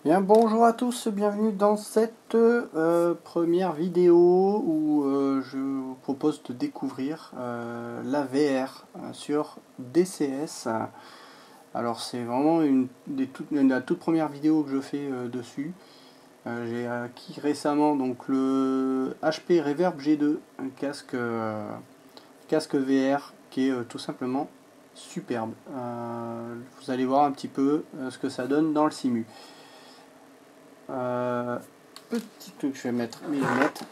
Bien, bonjour à tous, bienvenue dans cette première vidéo où je vous propose de découvrir la VR sur DCS. Alors c'est vraiment la toute première vidéo que je fais dessus. J'ai acquis récemment donc le HP Reverb G2, un casque VR qui est tout simplement superbe. Vous allez voir un petit peu ce que ça donne dans le simu. Petit truc, je vais mettre mes lunettes.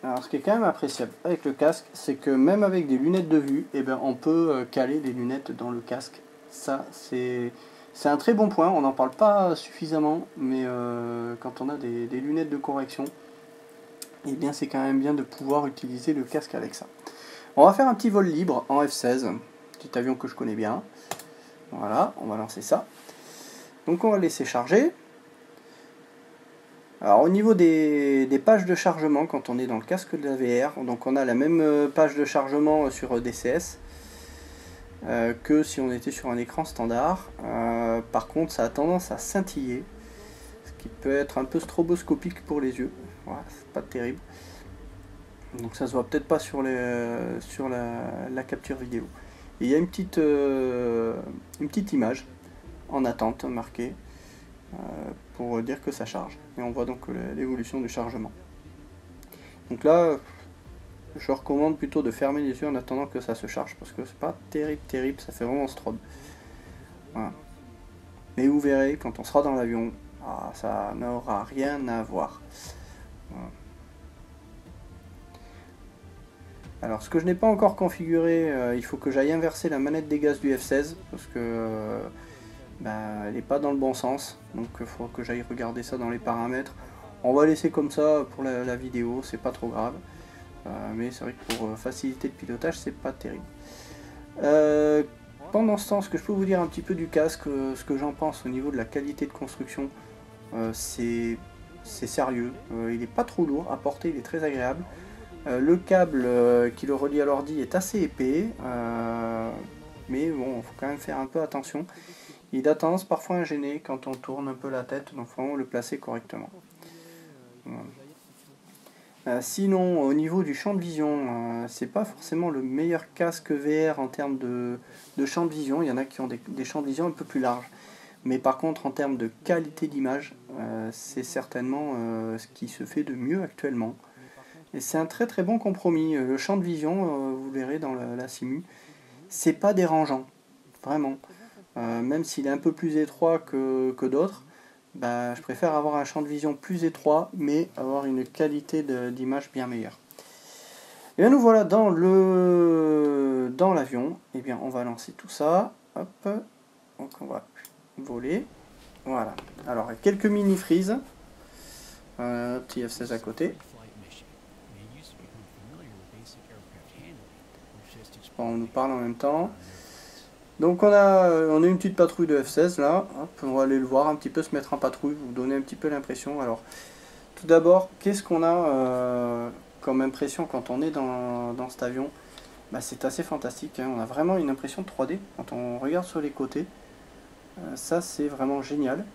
Alors ce qui est quand même appréciable avec le casque, c'est que même avec des lunettes de vue, on peut caler les lunettes dans le casque. Ça, c'est un très bon point, on n'en parle pas suffisamment, mais quand on a des lunettes de correction, c'est quand même bien de pouvoir utiliser le casque avec ça. On va faire un petit vol libre en F-16, petit avion que je connais bien. Voilà, on va lancer ça. Donc on va laisser charger. Alors au niveau des pages de chargement, quand on est dans le casque de la VR, donc on a la même page de chargement sur DCS que si on était sur un écran standard. Par contre, ça a tendance à scintiller, ce qui peut être un peu stroboscopique pour les yeux. Voilà, c'est pas terrible. Donc ça se voit peut-être pas sur la capture vidéo. Et il y a une petite image en attente marquée pour dire que ça charge. Et on voit donc l'évolution du chargement. Donc là, je recommande plutôt de fermer les yeux en attendant que ça se charge, parce que c'est pas terrible, ça fait vraiment strobe. Voilà. Mais vous verrez, quand on sera dans l'avion, ça n'aura rien à voir. Voilà. Alors ce que je n'ai pas encore configuré, il faut que j'aille inverser la manette des gaz du F-16, parce que elle n'est pas dans le bon sens, donc il faut que j'aille regarder ça dans les paramètres. On va laisser comme ça pour la vidéo, c'est pas trop grave, mais c'est vrai que pour faciliter le pilotage, c'est pas terrible. Pendant ce temps, ce que je peux vous dire un petit peu du casque, ce que j'en pense au niveau de la qualité de construction, c'est sérieux, il n'est pas trop lourd à porter, il est très agréable. Le câble qui le relie à l'ordi est assez épais, mais bon, il faut quand même faire un peu attention. Il a tendance parfois à gêner quand on tourne un peu la tête, donc il faut vraiment le placer correctement. Voilà. Sinon, au niveau du champ de vision, c'est pas forcément le meilleur casque VR en termes de champ de vision. Il y en a qui ont des champs de vision un peu plus larges. Mais par contre, en termes de qualité d'image, c'est certainement ce qui se fait de mieux actuellement. Et c'est un très très bon compromis. Le champ de vision, vous verrez dans la simu, c'est pas dérangeant, vraiment. Même s'il est un peu plus étroit que d'autres, je préfère avoir un champ de vision plus étroit, mais avoir une qualité d'image bien meilleure. Et bien nous voilà dans l'avion. Et bien on va lancer tout ça. Hop. Donc on va voler. Voilà. Alors quelques mini frises. Petit F-16 à côté. Bon, on nous parle en même temps. Donc on a une petite patrouille de F-16 là. Hop, on va aller le voir un petit peu, se mettre en patrouille, vous donner un petit peu l'impression. Alors tout d'abord, qu'est-ce qu'on a comme impression quand on est dans cet avion? C'est assez fantastique, hein. On a vraiment une impression de 3D quand on regarde sur les côtés. Ça c'est vraiment génial.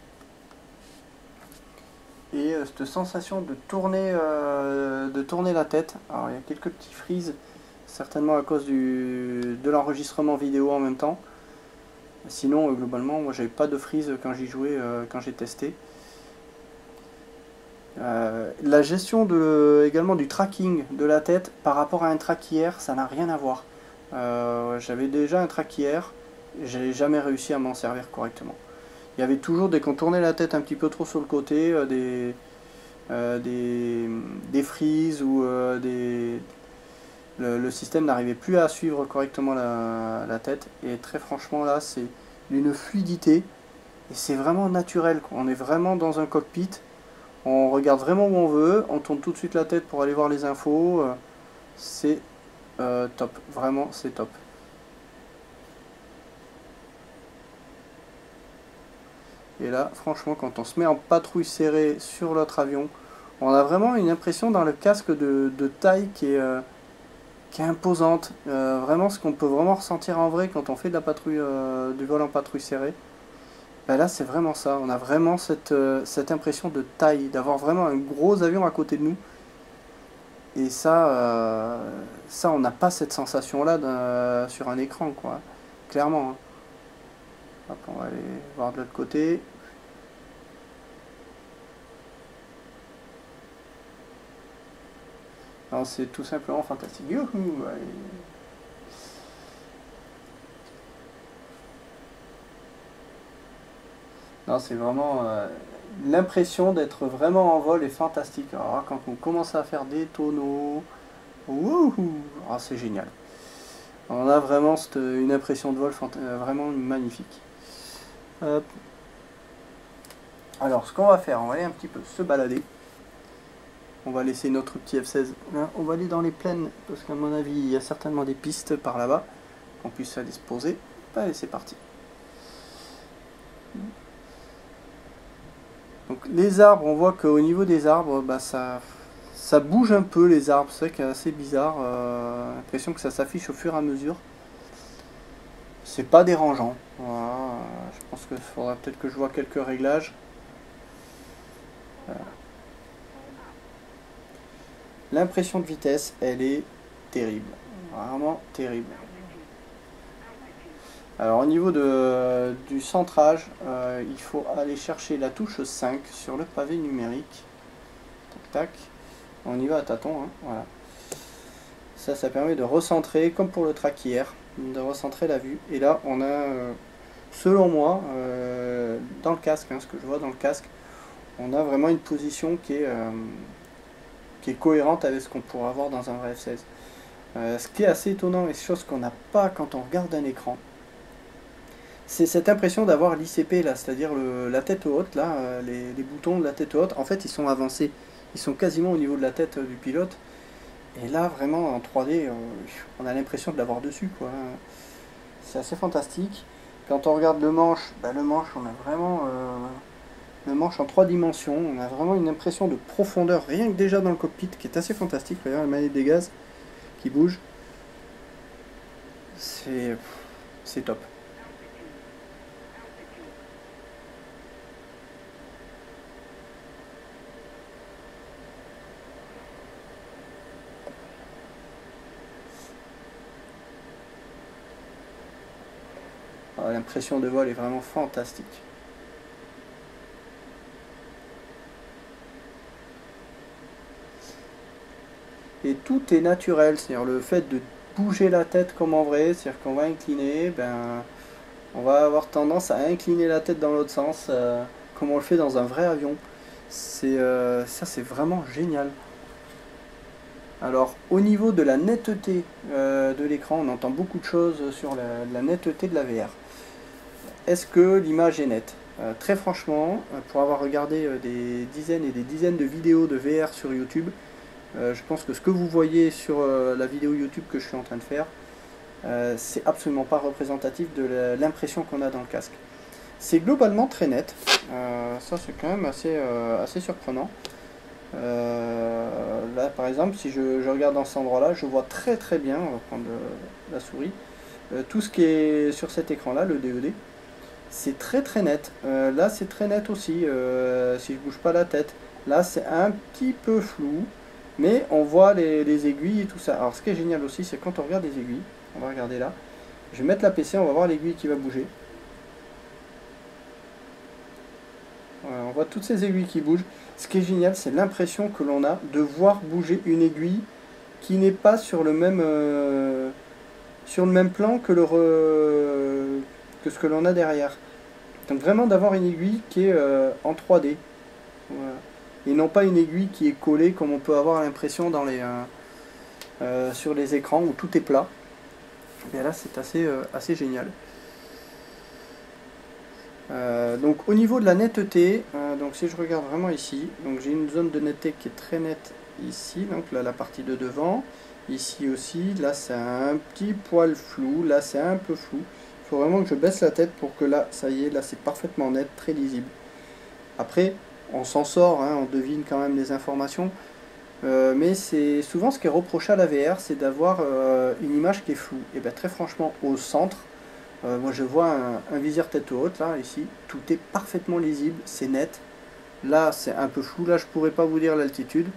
Et cette sensation de tourner la tête. Alors il y a quelques petits frises, certainement à cause de l'enregistrement vidéo en même temps. Sinon, globalement, moi j'avais pas de frise quand j'y jouais, quand j'ai testé. La gestion également du tracking de la tête par rapport à un traquière, ça n'a rien à voir. J'avais déjà un traquière, j'ai jamais réussi à m'en servir correctement. Il y avait toujours, dès qu'on tournait la tête un petit peu trop sur le côté, des frises ou le système n'arrivait plus à suivre correctement la tête. Et très franchement là, c'est une fluidité et c'est vraiment naturel, quoi. On est vraiment dans un cockpit, on regarde vraiment où on veut, on tourne tout de suite la tête pour aller voir les infos. C'est top, vraiment c'est top. Et là, franchement, quand on se met en patrouille serrée sur l'autre avion, on a vraiment une impression dans le casque de taille qui est qui est imposante. Vraiment, ce qu'on peut vraiment ressentir en vrai quand on fait de la patrouille, du vol en patrouille serrée. Ben là, c'est vraiment ça. On a vraiment cette impression de taille, d'avoir vraiment un gros avion à côté de nous. Et ça on n'a pas cette sensation-là sur un écran, quoi. Clairement. Hein. Hop, on va aller voir de l'autre côté. C'est tout simplement fantastique. Youhou, allez. Non, c'est vraiment... l'impression d'être vraiment en vol est fantastique. Alors quand on commence à faire des tonneaux... Wouhou, c'est génial. On a vraiment une impression de vol vraiment magnifique. Hop. Alors, ce qu'on va faire, on va aller un petit peu se balader. On va laisser notre petit F-16 là. On va aller dans les plaines, parce qu'à mon avis, il y a certainement des pistes par là-bas. On puisse aller se poser. Allez, c'est parti. Donc, les arbres, on voit qu'au niveau des arbres, bah, ça bouge un peu les arbres. C'est vrai que c'est assez bizarre. L'impression que ça s'affiche au fur et à mesure. C'est pas dérangeant. Voilà. Je pense qu'il faudra peut-être que je vois quelques réglages. L'impression de vitesse, elle est terrible. Vraiment terrible. Alors au niveau du centrage, il faut aller chercher la touche 5 sur le pavé numérique. Tac, tac. On y va à tâtons. Hein, voilà. Ça permet de recentrer, comme pour le track hier, de recentrer la vue. Et là, on a, selon moi, dans le casque, hein, ce que je vois dans le casque, on a vraiment une position qui est cohérente avec ce qu'on pourrait avoir dans un vrai F-16. Ce qui est assez étonnant et chose qu'on n'a pas quand on regarde un écran, c'est cette impression d'avoir l'ICP là, c'est-à-dire la tête haute, là, les boutons de la tête haute, en fait ils sont avancés, ils sont quasiment au niveau de la tête du pilote. Et là vraiment en 3D, on a l'impression de l'avoir dessus, quoi. C'est assez fantastique. Quand on regarde le manche, le manche on a vraiment... le manche en 3 dimensions, on a vraiment une impression de profondeur, rien que déjà dans le cockpit, qui est assez fantastique. Regarde la manette des gaz qui bouge. C'est top. L'impression de vol est vraiment fantastique. Et tout est naturel, c'est-à-dire le fait de bouger la tête comme en vrai, c'est-à-dire qu'on va incliner, on va avoir tendance à incliner la tête dans l'autre sens, comme on le fait dans un vrai avion. Ça c'est vraiment génial. Alors au niveau de la netteté de l'écran, on entend beaucoup de choses sur la netteté de la VR. Est-ce que l'image est nette? Très franchement, pour avoir regardé des dizaines et des dizaines de vidéos de VR sur YouTube, je pense que ce que vous voyez sur la vidéo YouTube que je suis en train de faire, c'est absolument pas représentatif de l'impression qu'on a dans le casque. C'est globalement très net, ça c'est quand même assez surprenant. Là par exemple, si je regarde dans cet endroit là, je vois très très bien, on va prendre la souris, tout ce qui est sur cet écran là, le DED. C'est très très net. Là c'est très net aussi, si je bouge pas la tête. Là c'est un petit peu flou, mais on voit les aiguilles et tout ça. Alors ce qui est génial aussi, c'est quand on regarde les aiguilles, on va regarder là, je vais mettre la PC, on va voir l'aiguille qui va bouger. Voilà, on voit toutes ces aiguilles qui bougent. Ce qui est génial, c'est l'impression que l'on a de voir bouger une aiguille qui n'est pas sur le même plan que ce que l'on a derrière. Donc vraiment d'avoir une aiguille qui est en 3D. Voilà. Et non pas une aiguille qui est collée comme on peut avoir l'impression sur les écrans où tout est plat. Et là c'est assez génial. Donc au niveau de la netteté, donc si je regarde vraiment ici, donc j'ai une zone de netteté qui est très nette ici, donc là la partie de devant, ici aussi, là c'est un petit poil flou, là c'est un peu flou. Il faut vraiment que je baisse la tête pour que là, ça y est, là c'est parfaitement net, très lisible. Après, on s'en sort, hein, on devine quand même les informations. Mais c'est souvent ce qui est reproché à la VR, c'est d'avoir une image qui est floue. Et bien très franchement, au centre, moi je vois un viseur tête haute, là, ici, tout est parfaitement lisible, c'est net. Là c'est un peu flou, là je pourrais pas vous dire l'altitude.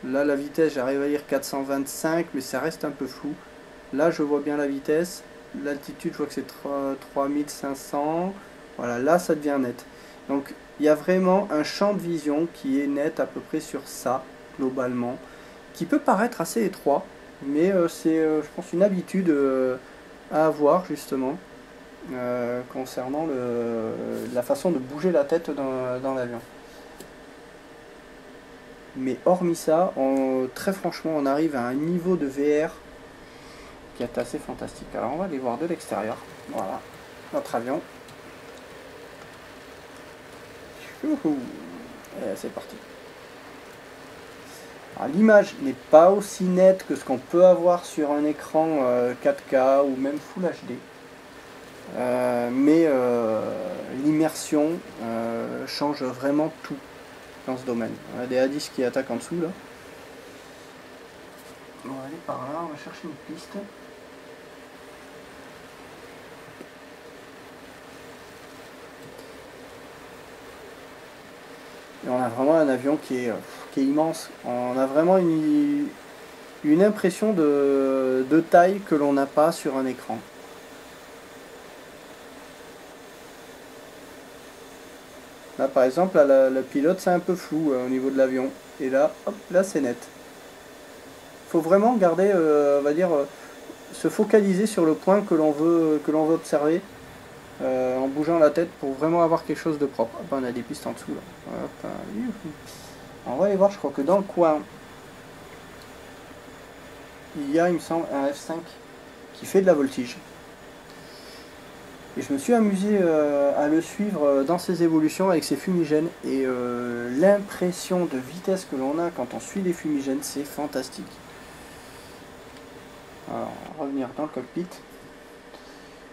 Là la vitesse, j'arrive à lire 425, mais ça reste un peu flou. Là je vois bien la vitesse, l'altitude je vois que c'est 3500. Voilà, là ça devient net. Donc il y a vraiment un champ de vision qui est net à peu près sur ça, globalement, qui peut paraître assez étroit, mais c'est je pense une habitude à avoir justement concernant la façon de bouger la tête dans l'avion. Mais hormis ça, très franchement, on arrive à un niveau de VR qui est assez fantastique. Alors on va aller voir de l'extérieur. Voilà, notre avion. Youhou. Et c'est parti. L'image n'est pas aussi nette que ce qu'on peut avoir sur un écran 4K ou même Full HD. Mais l'immersion change vraiment tout dans ce domaine. On a des hadiths qui attaquent en dessous là. On va aller par là, on va chercher une piste. Et on a vraiment un avion qui est immense. On a vraiment une impression de taille que l'on n'a pas sur un écran. Là par exemple, là, le pilote c'est un peu flou au niveau de l'avion. Et là, hop, là c'est net. Il faut vraiment garder, on va dire, se focaliser sur le point que l'on veut observer en bougeant la tête pour vraiment avoir quelque chose de propre. Hop, on a des pistes en dessous là. Hop, on va aller voir, je crois que dans le coin, il y a, il me semble, un F5 qui fait de la voltige. Et je me suis amusé à le suivre dans ses évolutions avec ses fumigènes. Et l'impression de vitesse que l'on a quand on suit les fumigènes, c'est fantastique. Alors, on va revenir dans le cockpit.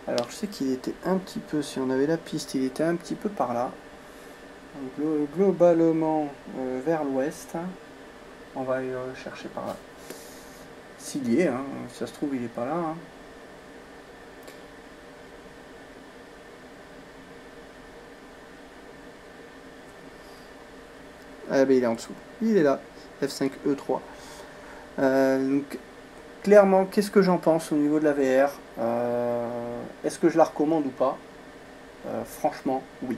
Alors, je sais qu'il était un petit peu, si on avait la piste, il était un petit peu par là. Donc, globalement vers l'ouest. On va aller chercher par là. S'il y est, hein, si ça se trouve, il est pas là. Hein. Ah ben il est en dessous. Il est là. F5E3. Donc, clairement, qu'est-ce que j'en pense au niveau de la VR? Est-ce que je la recommande ou pas? Franchement, oui.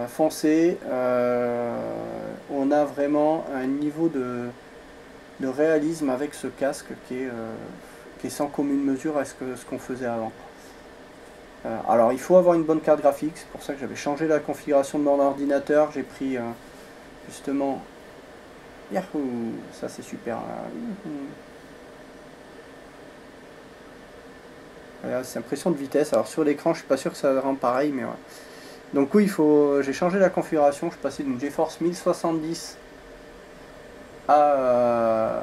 Foncez. On a vraiment un niveau de réalisme avec ce casque qui est sans commune mesure à ce qu'on faisait avant. Alors il faut avoir une bonne carte graphique, c'est pour ça que j'avais changé la configuration de mon ordinateur, j'ai pris justement, yahoo, ça c'est super, voilà, c'est impression de vitesse. Alors sur l'écran je suis pas sûr que ça rend pareil, mais ouais. Donc oui, j'ai changé la configuration, je suis passé d'une GeForce 1070 à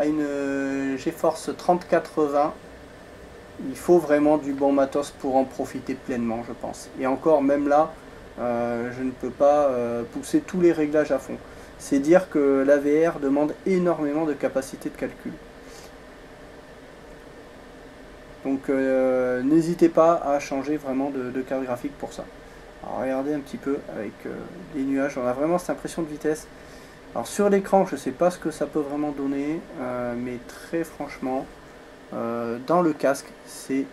une GeForce 3080. Il faut vraiment du bon matos pour en profiter pleinement, je pense. Et encore, même là, je ne peux pas pousser tous les réglages à fond. C'est dire que la VR demande énormément de capacité de calcul. Donc n'hésitez pas à changer vraiment de carte graphique pour ça. Alors regardez un petit peu avec les nuages, on a vraiment cette impression de vitesse. Alors sur l'écran, je ne sais pas ce que ça peut vraiment donner, mais très franchement, dans le casque, c'est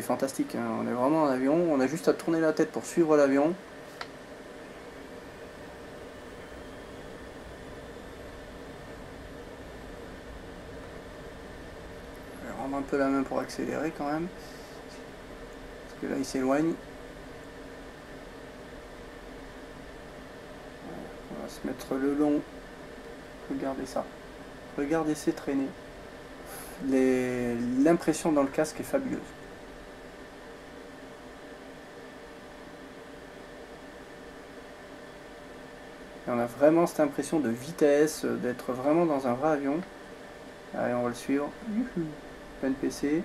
fantastique. Hein. On est vraiment en avion, on a juste à tourner la tête pour suivre l'avion. Je vais rendre un peu la main pour accélérer quand même, parce que là il s'éloigne. On va se mettre le long. Regardez ça. Regardez ces traînées. L'impression dans le casque est fabuleuse. Et on a vraiment cette impression de vitesse, d'être vraiment dans un vrai avion. Allez, on va le suivre. Plein PC.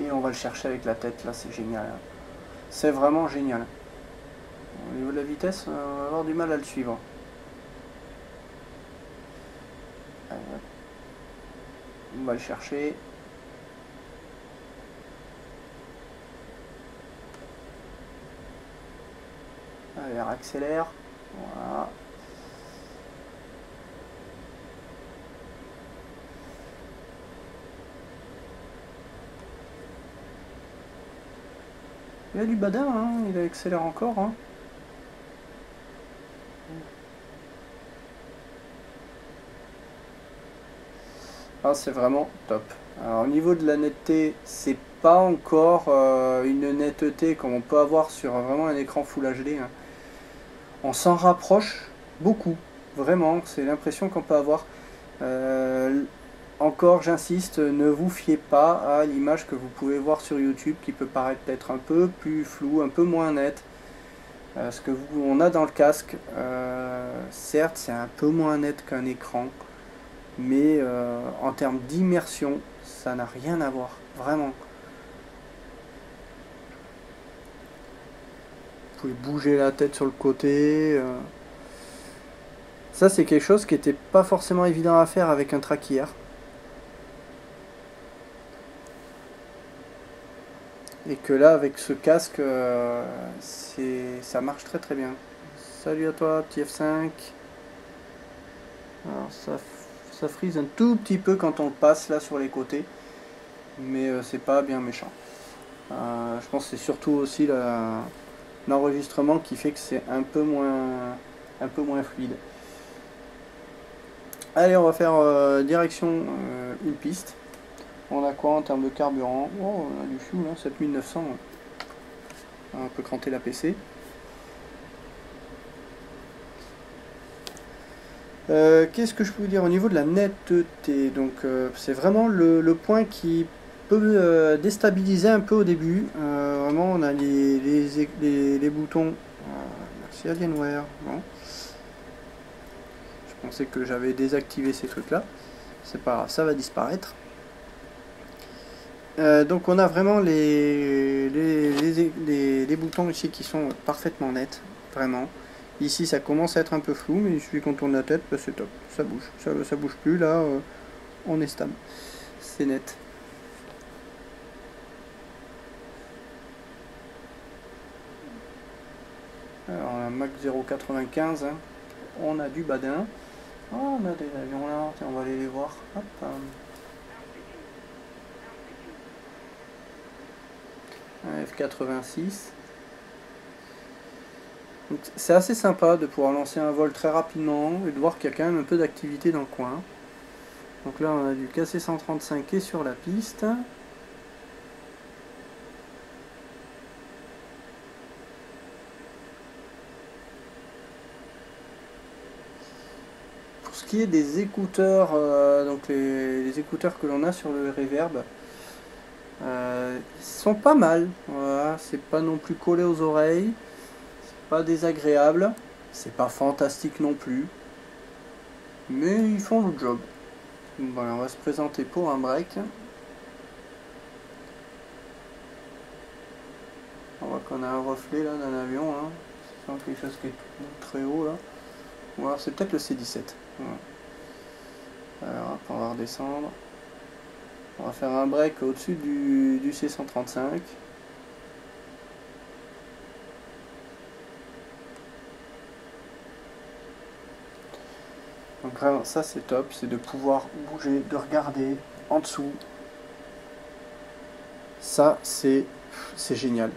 Et on va le chercher avec la tête, là c'est génial. C'est vraiment génial. Au niveau de la vitesse, on va avoir du mal à le suivre. Allez, on va le chercher. Allez, accélère. Voilà. Il a du badin, hein, il accélère encore. Hein. Ah, c'est vraiment top. Alors, au niveau de la netteté, c'est pas encore une netteté comme on peut avoir sur vraiment un écran Full HD. Hein. On s'en rapproche beaucoup, vraiment, c'est l'impression qu'on peut avoir. Encore, j'insiste, ne vous fiez pas à l'image que vous pouvez voir sur YouTube qui peut paraître peut-être un peu plus floue, un peu moins nette. Ce que on a dans le casque, certes, c'est un peu moins net qu'un écran, mais en termes d'immersion, ça n'a rien à voir, vraiment. Vous pouvez bouger la tête sur le côté. Ça, c'est quelque chose qui n'était pas forcément évident à faire avec un trackyear. Et que là, avec ce casque, ça marche très très bien. Salut à toi, petit F5. Alors, ça frise un tout petit peu quand on le passe là sur les côtés. Mais c'est pas bien méchant. Je pense que c'est surtout aussi l'enregistrement qui fait que c'est un peu moins fluide. Allez, on va faire direction une piste. On a quoi en termes de carburant? Oh, on a du fuel, hein, 7900. On peut cranter la PC. Qu'est-ce que je peux vous dire au niveau de la netteté? Donc, c'est vraiment le point qui peut déstabiliser un peu au début. Vraiment, on a les boutons. Merci Alienware. Bon. Je pensais que j'avais désactivé ces trucs-là. C'est pas grave, ça va disparaître. Donc on a vraiment les boutons ici qui sont parfaitement nets, vraiment. Ici ça commence à être un peu flou, mais il suffit qu'on tourne la tête, bah, c'est top, ça bouge. Ça bouge plus, là on est stable. C'est net. Alors on a Mach 0,95, hein. On a du badin. Oh, on a des avions là, tiens, on va aller les voir. Hop. Un F86. C'est assez sympa de pouvoir lancer un vol très rapidement et de voir qu'il y a quand même un peu d'activité dans le coin. Donc là on a du KC-135 qui est sur la piste. Pour ce qui est des écouteurs, donc les écouteurs que l'on a sur le Reverb, ils sont pas mal. Voilà, c'est pas non plus collé aux oreilles. Pas désagréable, c'est pas fantastique non plus, mais ils font le job. Voilà, on va se présenter pour un break. On voit qu'on a un reflet là d'un avion, hein. C'est quelque chose qui est très haut là. Ou alors c'est peut-être le C-17. Voilà. Alors on va redescendre. On va faire un break au-dessus du C-135. Donc vraiment ça c'est top, c'est de pouvoir bouger, de regarder en dessous. Ça c'est génial.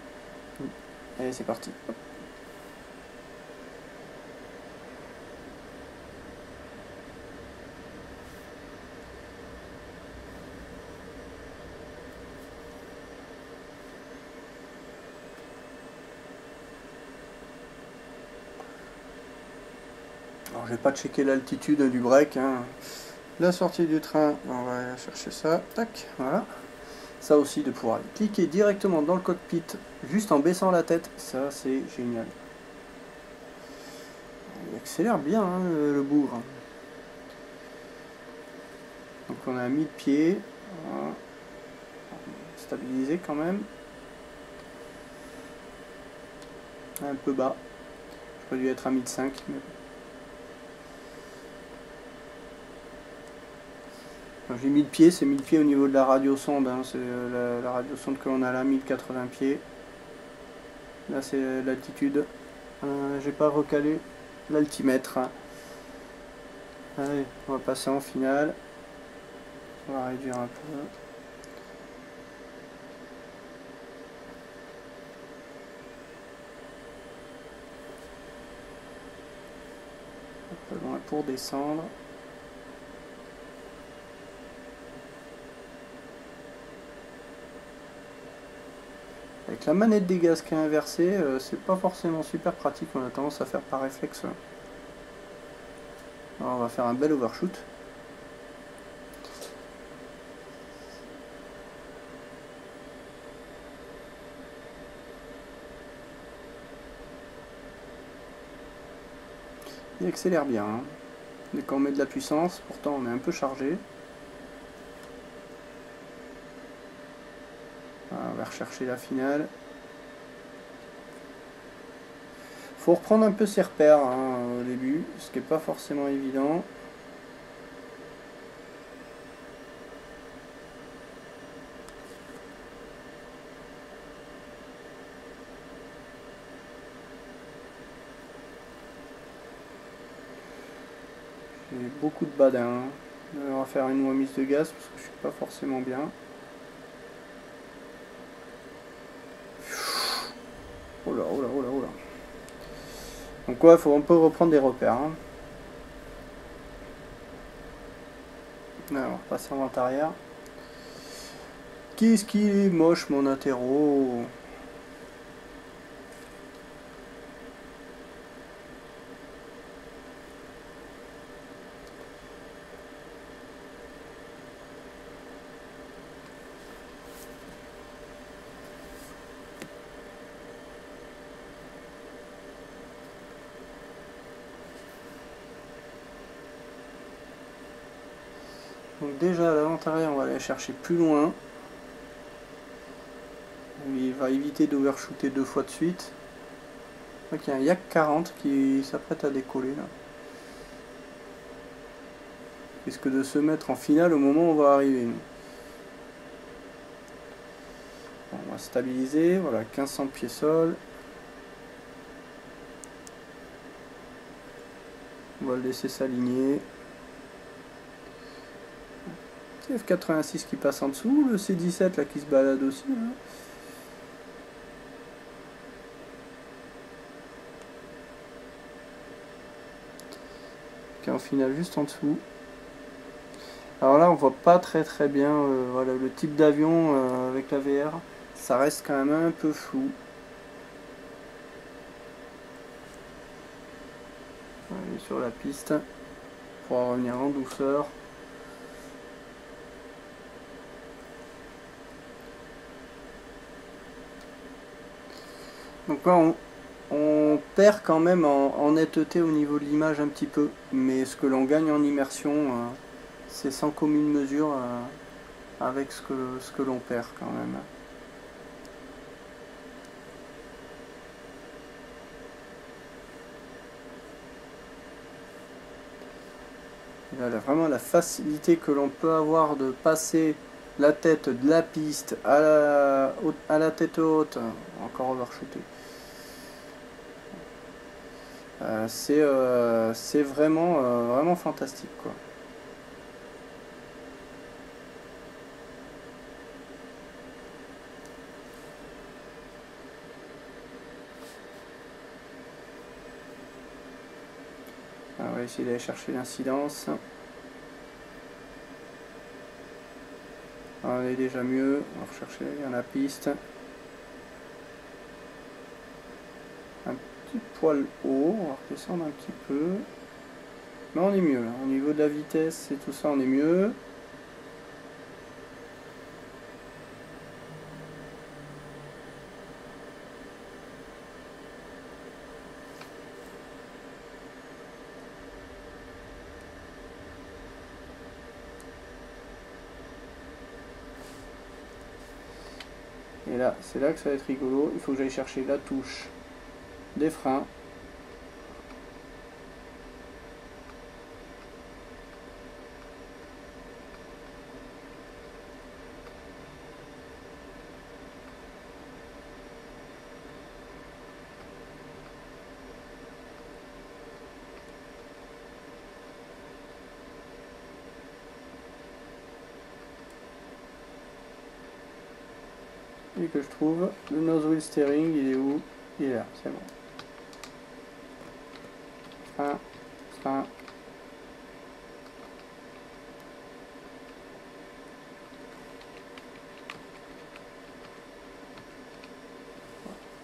Allez c'est parti. Hop. Alors je vais pas checker l'altitude du break, hein. La sortie du train, on va aller chercher ça, tac, voilà. Ça aussi de pouvoir cliquer directement dans le cockpit juste en baissant la tête, ça c'est génial. Il accélère bien hein, le bougre. Donc on a 1000 pieds, voilà. Stabilisé quand même. un peu bas. J'aurais dû être à 1005. Mais... j'ai 1000 pieds, c'est 1000 pieds au niveau de la radiosonde, hein, c'est la radiosonde que l'on a là, 1080 pieds. Là c'est l'altitude. J'ai pas recalé l'altimètre. Allez, on va passer en finale. On va réduire un peu. Un peu loin pour descendre. Avec la manette des gaz qui est inversée, c'est pas forcément super pratique, on a tendance à faire par réflexe. Alors on va faire un bel overshoot. Il accélère bien, hein. Dès qu'on met de la puissance, pourtant on est un peu chargé. On va rechercher la finale. Faut reprendre un peu ses repères, hein, au début, ce qui n'est pas forcément évident. J'ai beaucoup de badins. On va faire une remise de gaz parce que je suis pas forcément bien. Oh là, oh là, oh là, oh là. Donc ouais, faut un peu reprendre des repères, hein. Alors, on va passer en vente arrière. Qu'est-ce qu'il est moche mon interro. Donc déjà à la vente arrière, on va aller chercher plus loin. Il va éviter d'overshooter 2 fois de suite. Donc il y a un Yak 40 qui s'apprête à décoller là. Il risque de se mettre en finale au moment où on va arriver. Bon, on va stabiliser, voilà, 1500 pieds sol. On va le laisser s'aligner. F86 qui passe en dessous, le C17 là qui se balade aussi là. Qui est en finale juste en dessous. Alors là on voit pas très bien voilà, le type d'avion avec la VR, ça reste quand même un peu flou. On est sur la piste pour revenir en douceur. Donc là on perd quand même en netteté au niveau de l'image un petit peu, mais ce que l'on gagne en immersion, c'est sans commune mesure avec ce que l'on perd quand même. Et là, vraiment la facilité que l'on peut avoir de passer la tête de la piste à la tête haute, encore overshooté. C'est vraiment fantastique quoi. Alors, on va essayer d'aller chercher l'incidence. On est déjà mieux, on va rechercher la piste. Un petit poil haut, on va redescendre un petit peu. Mais on est mieux là, au niveau de la vitesse et tout ça on est mieux. Et là, c'est là que ça va être rigolo, il faut que j'aille chercher la touche des freins. Et que je trouve le nose wheel steering, il est où? Il est là, c'est bon. Frein, frein.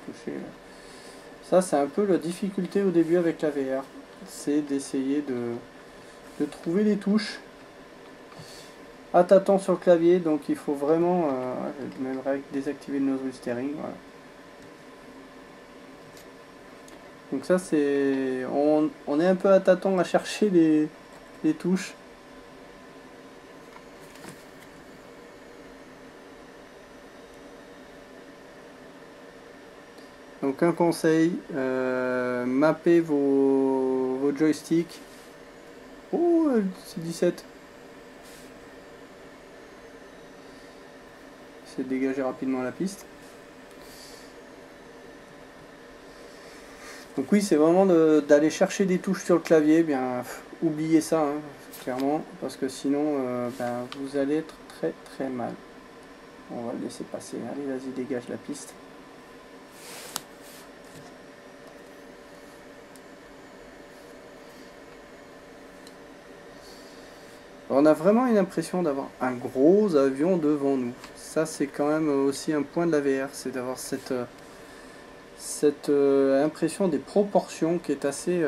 Toucher. Ça, c'est un peu la difficulté au début avec la VR. C'est d'essayer de trouver les touches à tâtons sur le clavier. Donc il faut vraiment même désactiver le nose wheel steering. Voilà. Donc ça, c'est... On est un peu à tâtons à chercher les touches. Donc un conseil, mappez vos joysticks. Oh, c'est 17. C'est de dégager rapidement la piste. Donc oui, c'est vraiment d'aller chercher des touches sur le clavier. Bien, oubliez ça, hein, clairement, parce que sinon, ben, vous allez être très très mal. On va le laisser passer. Allez, vas-y, dégage la piste. On a vraiment une impression d'avoir un gros avion devant nous. Ça, c'est quand même aussi un point de la VR, c'est d'avoir cette impression des proportions qui est assez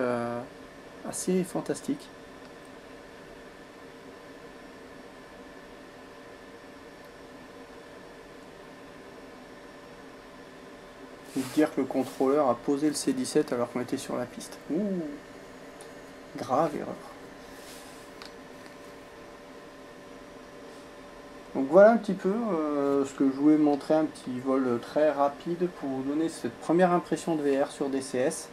fantastique. Ou dire que le contrôleur a posé le C17 alors qu'on était sur la piste. Ouh, grave erreur. Donc voilà un petit peu ce que je voulais montrer, un petit vol très rapide pour vous donner cette première impression de VR sur DCS.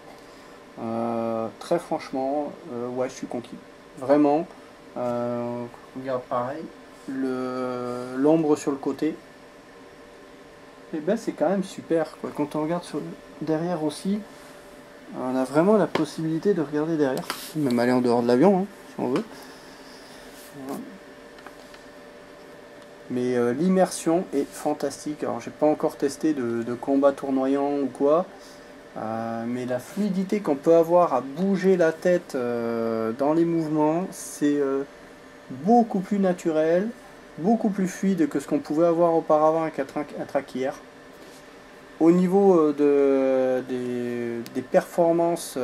Très franchement, ouais, je suis conquis. Vraiment, regarde pareil, l'ombre sur le côté, et ben c'est quand même super, quoi. Quand on regarde derrière aussi, on a vraiment la possibilité de regarder derrière, même aller en dehors de l'avion, hein, si on veut. Voilà. Mais l'immersion est fantastique. Alors j'ai pas encore testé de combat tournoyant ou quoi, mais la fluidité qu'on peut avoir à bouger la tête dans les mouvements, c'est beaucoup plus naturel, beaucoup plus fluide que ce qu'on pouvait avoir auparavant avec un track hier. Au niveau des performances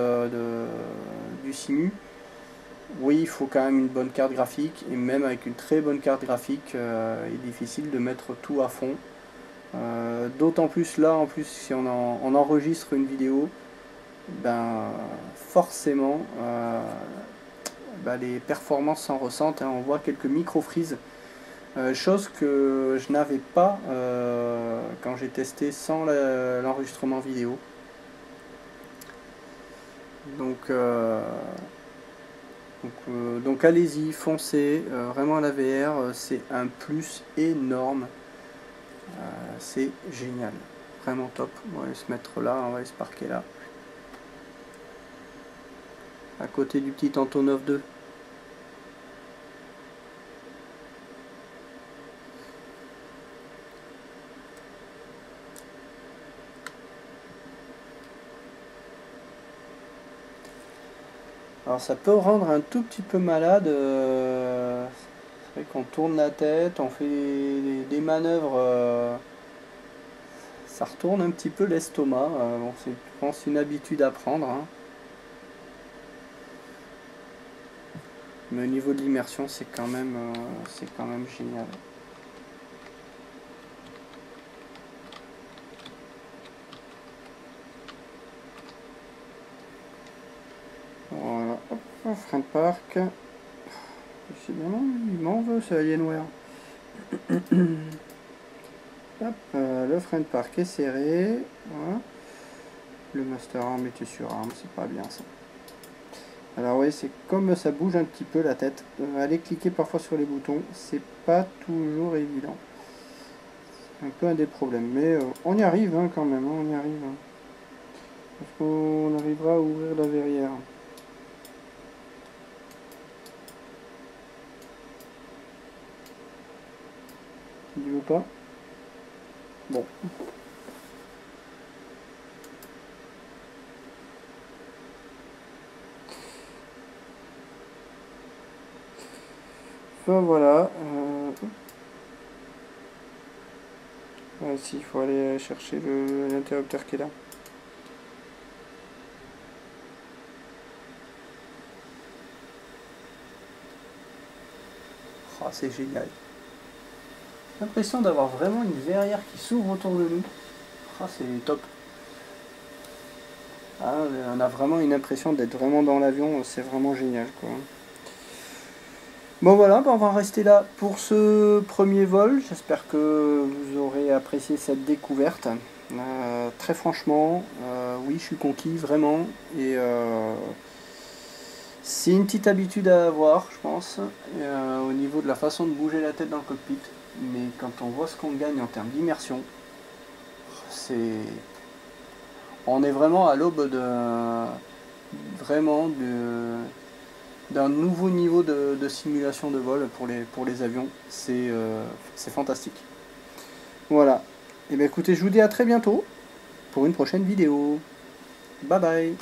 du simu, oui, il faut quand même une bonne carte graphique, et même avec une très bonne carte graphique, il est difficile de mettre tout à fond. D'autant plus là, en plus, si on enregistre une vidéo, ben forcément, ben, les performances s'en ressentent, hein. On voit quelques micro-frises, chose que je n'avais pas quand j'ai testé sans l'enregistrement vidéo. Donc allez-y, foncez, vraiment la VR, c'est un plus énorme, c'est génial, vraiment top. On va aller se mettre là, on va aller se parquer là, à côté du petit Antonov 2. Alors ça peut rendre un tout petit peu malade, c'est vrai qu'on tourne la tête, on fait des manœuvres, ça retourne un petit peu l'estomac, bon, c'est, je pense, une habitude à prendre, hein. Mais au niveau de l'immersion, c'est quand même génial. Voilà, hop, frein de parc. Décidément, il m'en veut ce Alienware. Hop, le frein de parc est serré. Voilà. Le master arm était sur arm, c'est pas bien ça. Alors oui, c'est comme ça bouge un petit peu la tête. Aller cliquer parfois sur les boutons, c'est pas toujours évident. C'est un peu un des problèmes. Mais on y arrive hein, quand même, hein, on y arrive. Hein. Parce qu'on arrivera à ouvrir la verrière. Tu veux pas? Bon. Enfin voilà. Ah, si, il faut aller chercher l'interrupteur qui est là. Oh, c'est génial. J'ai l'impression d'avoir vraiment une verrière qui s'ouvre autour de nous. Ah, c'est top. Ah, on a vraiment une impression d'être vraiment dans l'avion, c'est vraiment génial quoi. Bon voilà, on va rester là pour ce premier vol. J'espère que vous aurez apprécié cette découverte. Très franchement, oui, je suis conquis, vraiment. Et c'est une petite habitude à avoir, je pense, au niveau de la façon de bouger la tête dans le cockpit. Mais quand on voit ce qu'on gagne en termes d'immersion, c'est... On est vraiment à l'aube d'un nouveau niveau de simulation de vol pour les avions. C'est fantastique. Voilà. Et bien écoutez, je vous dis à très bientôt pour une prochaine vidéo. Bye bye.